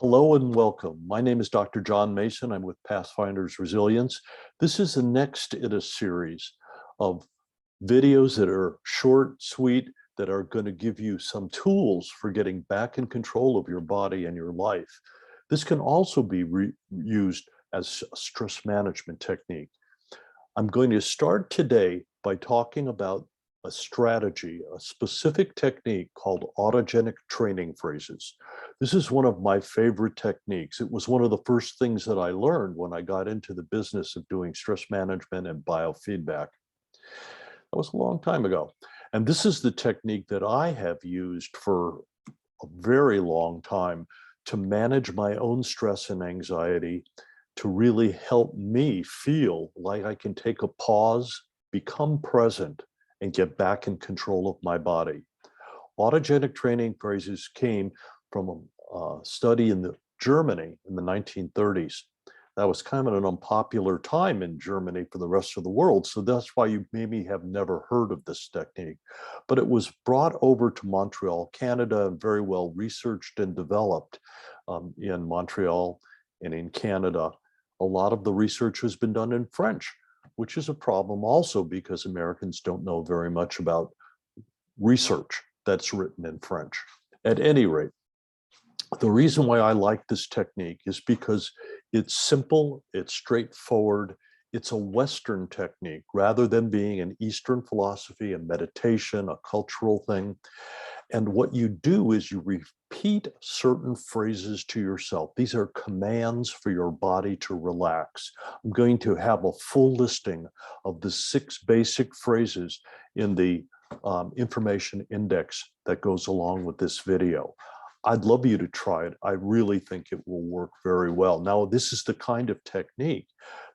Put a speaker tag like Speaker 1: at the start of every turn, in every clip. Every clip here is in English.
Speaker 1: Hello and welcome. My name is Dr. John Mason. I'm with Pathfinders Resilience. This is the next in a series of videos that are short, sweet, that are going to give you some tools for getting back in control of your body and your life. This can also be used as a stress management technique. I'm going to start today by talking about a strategy, a specific technique called Autogenic Training Phrases. This is one of my favorite techniques. It was one of the first things that I learned when I got into the business of doing stress management and biofeedback. That was a long time ago. And this is the technique that I have used for a very long time to manage my own stress and anxiety, to really help me feel like I can take a pause, become present, and get back in control of my body. Autogenic training phrases came from a study in Germany in the 1930s. That was kind of an unpopular time in Germany for the rest of the world, so that's why you maybe have never heard of this technique. But it was brought over to Montreal, Canada, and very well researched and developed in Montreal and in Canada. A lot of the research has been done in French, which is a problem also because Americans don't know very much about research that's written in French. At any rate, the reason why I like this technique is because it's simple, it's straightforward, it's a Western technique rather than being an Eastern philosophy, a meditation, a cultural thing. And what you do is you repeat certain phrases to yourself. These are commands for your body to relax. I'm going to have a full listing of the 6 basic phrases in the information index that goes along with this video. I'd love you to try it. I really think it will work very well. Now, this is the kind of technique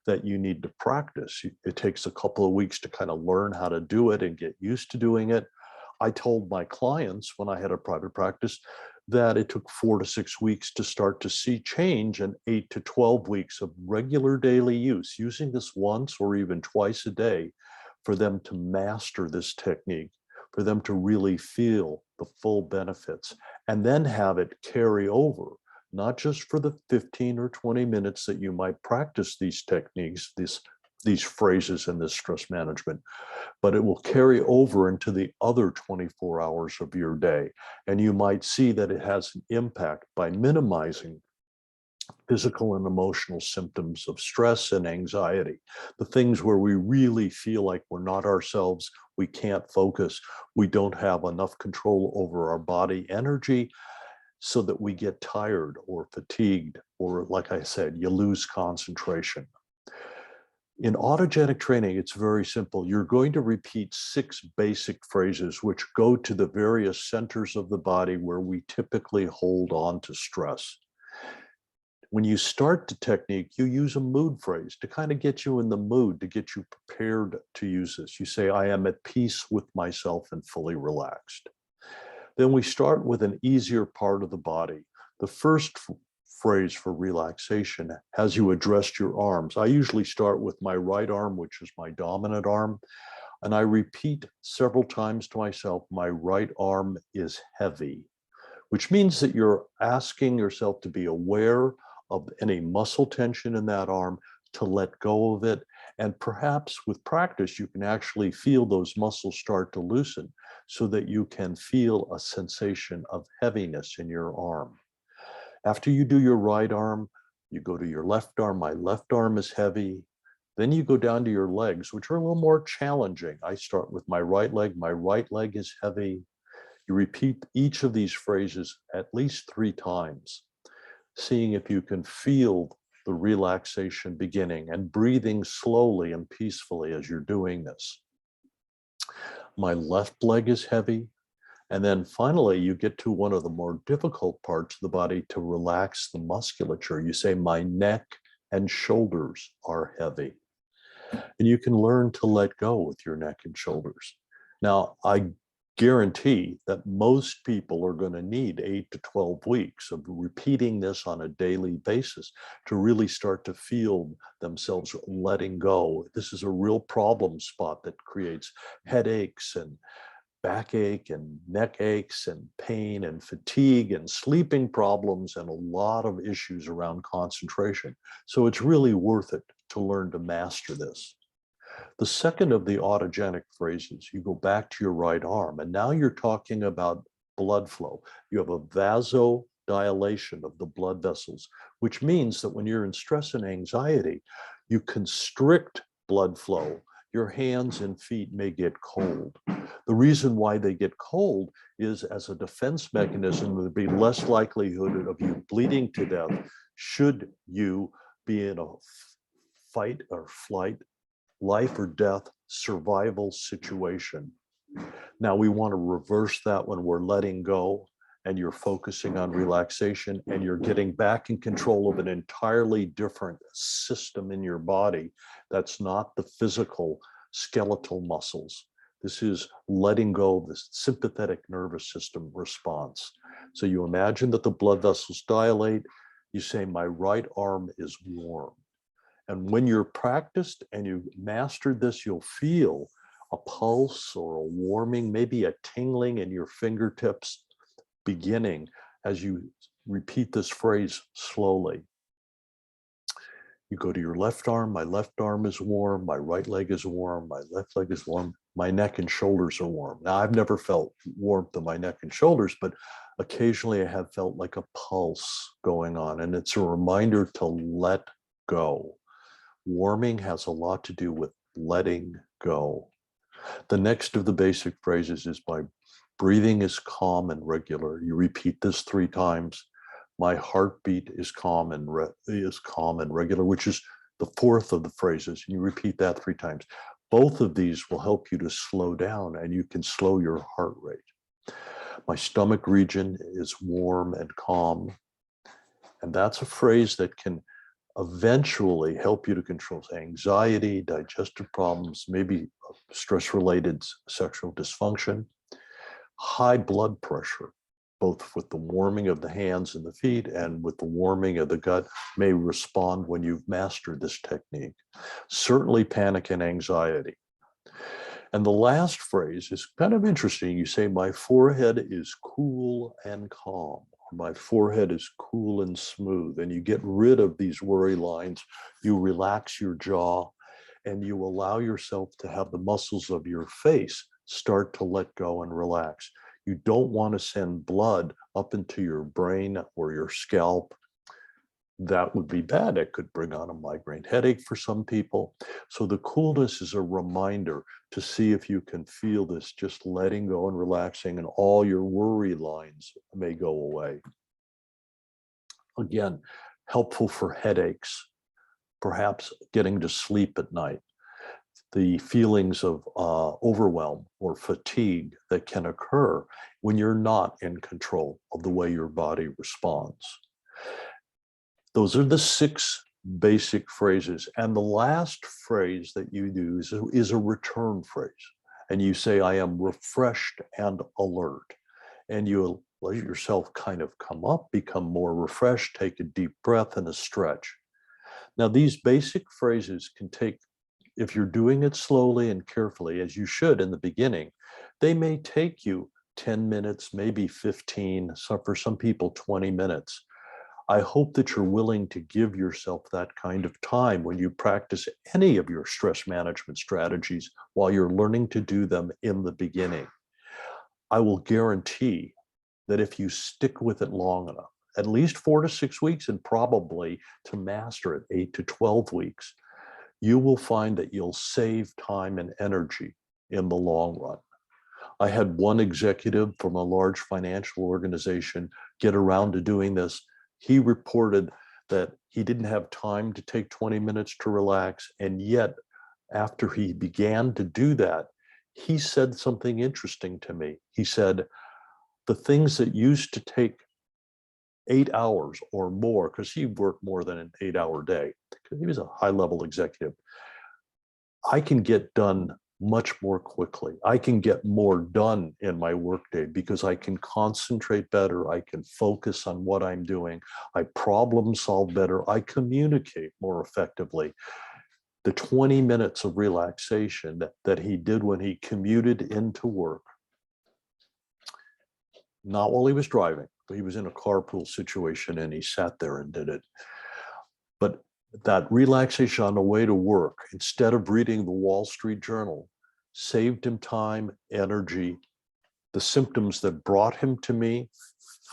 Speaker 1: that you need to practice. It takes a couple of weeks to kind of learn how to do it and get used to doing it. I told my clients when I had a private practice that it took 4 to 6 weeks to start to see change, and 8 to 12 weeks of regular daily use, using this once or even twice a day, for them to master this technique, for them to really feel the full benefits, and then have it carry over, not just for the 15 or 20 minutes that you might practice these techniques, these phrases and this stress management, but it will carry over into the other 24 hours of your day. And you might see that it has an impact by minimizing physical and emotional symptoms of stress and anxiety, the things where we really feel like we're not ourselves, we can't focus, we don't have enough control over our body energy, so that we get tired or fatigued, or like I said, you lose concentration. In autogenic training, it's very simple. You're going to repeat 6 basic phrases which go to the various centers of the body where we typically hold on to stress. When you start the technique, you use a mood phrase to kind of get you in the mood, to get you prepared to use this. You say, I am at peace with myself and fully relaxed. Then we start with an easier part of the body. The first phrase for relaxation has you address your arms. I usually start with my right arm, which is my dominant arm, and I repeat several times to myself, my right arm is heavy, which means that you're asking yourself to be aware of any muscle tension in that arm, to let go of it. And perhaps with practice, you can actually feel those muscles start to loosen so that you can feel a sensation of heaviness in your arm. After you do your right arm, you go to your left arm. My left arm is heavy. Then you go down to your legs, which are a little more challenging. I start with my right leg. My right leg is heavy. You repeat each of these phrases at least 3 times, seeing if you can feel the relaxation beginning and breathing slowly and peacefully as you're doing this. My left leg is heavy. And then finally, you get to one of the more difficult parts of the body to relax the musculature. You say, my neck and shoulders are heavy. And you can learn to let go with your neck and shoulders. Now, I guarantee that most people are going to need 8 to 12 weeks of repeating this on a daily basis to really start to feel themselves letting go. This is a real problem spot that creates headaches and backache and neck aches and pain and fatigue and sleeping problems and a lot of issues around concentration. So it's really worth it to learn to master this. The second of the autogenic phrases, you go back to your right arm, and now you're talking about blood flow. You have a vasodilation of the blood vessels, which means that when you're in stress and anxiety, you constrict blood flow. Your hands and feet may get cold. The reason why they get cold is as a defense mechanism, there'd be less likelihood of you bleeding to death should you be in a fight or flight, life or death survival situation. Now we want to reverse that when we're letting go and you're focusing on relaxation and you're getting back in control of an entirely different system in your body. That's not the physical skeletal muscles. This is letting go of the sympathetic nervous system response. So you imagine that the blood vessels dilate. You say, my right arm is warm. And when you're practiced and you mastered this, you'll feel a pulse or a warming, maybe a tingling in your fingertips beginning as you repeat this phrase slowly. You go to your left arm, my left arm is warm, my right leg is warm, my left leg is warm, my neck and shoulders are warm. Now, I've never felt warmth in my neck and shoulders, but occasionally I have felt like a pulse going on, and it's a reminder to let go. Warming has a lot to do with letting go. The next of the basic phrases is my breathing is calm and regular. You repeat this 3 times. My heartbeat is calm and regular, which is the 4th of the phrases. You repeat that 3 times. Both of these will help you to slow down, and you can slow your heart rate. My stomach region is warm and calm. And that's a phrase that can eventually help you to control anxiety, digestive problems, maybe stress-related sexual dysfunction, high blood pressure, both with the warming of the hands and the feet and with the warming of the gut, may respond when you've mastered this technique. Certainly panic and anxiety. And the last phrase is kind of interesting. You say, my forehead is cool and calm. My forehead is cool and smooth, and you get rid of these worry lines. You relax your jaw, and you allow yourself to have the muscles of your face start to let go and relax. You don't want to send blood up into your brain or your scalp. That would be bad. It could bring on a migraine headache for some people. So the coolness is a reminder to see if you can feel this, just letting go and relaxing, and all your worry lines may go away. Again, helpful for headaches, perhaps getting to sleep at night, the feelings of overwhelm or fatigue that can occur when you're not in control of the way your body responds. Those are the 6 basic phrases. And the last phrase that you do is a return phrase. And you say, I am refreshed and alert. And you let yourself kind of come up, become more refreshed, take a deep breath and a stretch. Now, these basic phrases can take, if you're doing it slowly and carefully, as you should in the beginning, they may take you 10 minutes, maybe 15, for some people 20 minutes. I hope that you're willing to give yourself that kind of time when you practice any of your stress management strategies while you're learning to do them in the beginning. I will guarantee that if you stick with it long enough, at least 4 to 6 weeks, and probably to master it 8 to 12 weeks, you will find that you'll save time and energy in the long run. I had one executive from a large financial organization get around to doing this. He reported that he didn't have time to take 20 minutes to relax. And yet, after he began to do that, he said something interesting to me. He said, the things that used to take 8 hours or more, because he worked more than an 8-hour day, because he was a high-level executive, I can get done much more quickly. I can get more done in my workday because I can concentrate better. I can focus on what I'm doing. I problem solve better. I communicate more effectively. The 20 minutes of relaxation that he did when he commuted into work not while he was driving. He was in a carpool situation and he sat there and did it. But that relaxation on the way to work, instead of reading the Wall Street Journal, saved him time, energy. The symptoms that brought him to me,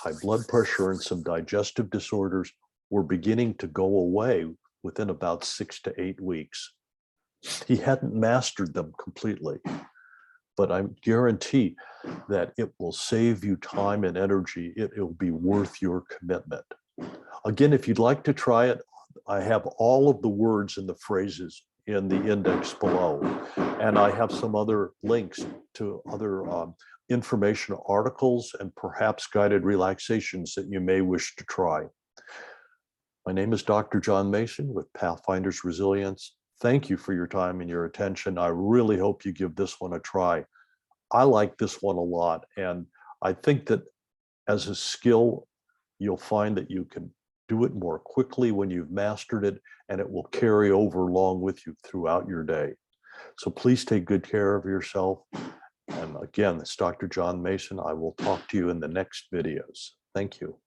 Speaker 1: high blood pressure and some digestive disorders, were beginning to go away within about 6 to 8 weeks. He hadn't mastered them completely, but I guarantee that it will save you time and energy. It will be worth your commitment. Again, if you'd like to try it, I have all of the words and the phrases in the index below. And I have some other links to other information articles and perhaps guided relaxations that you may wish to try. My name is Dr. John Mason with Pathfinders Resilience. Thank you for your time and your attention. I really hope you give this one a try. I like this one a lot. And I think that as a skill, you'll find that you can do it more quickly when you've mastered it, and it will carry over along with you throughout your day. So please take good care of yourself. And again, it's Dr. John Mason. I will talk to you in the next videos. Thank you.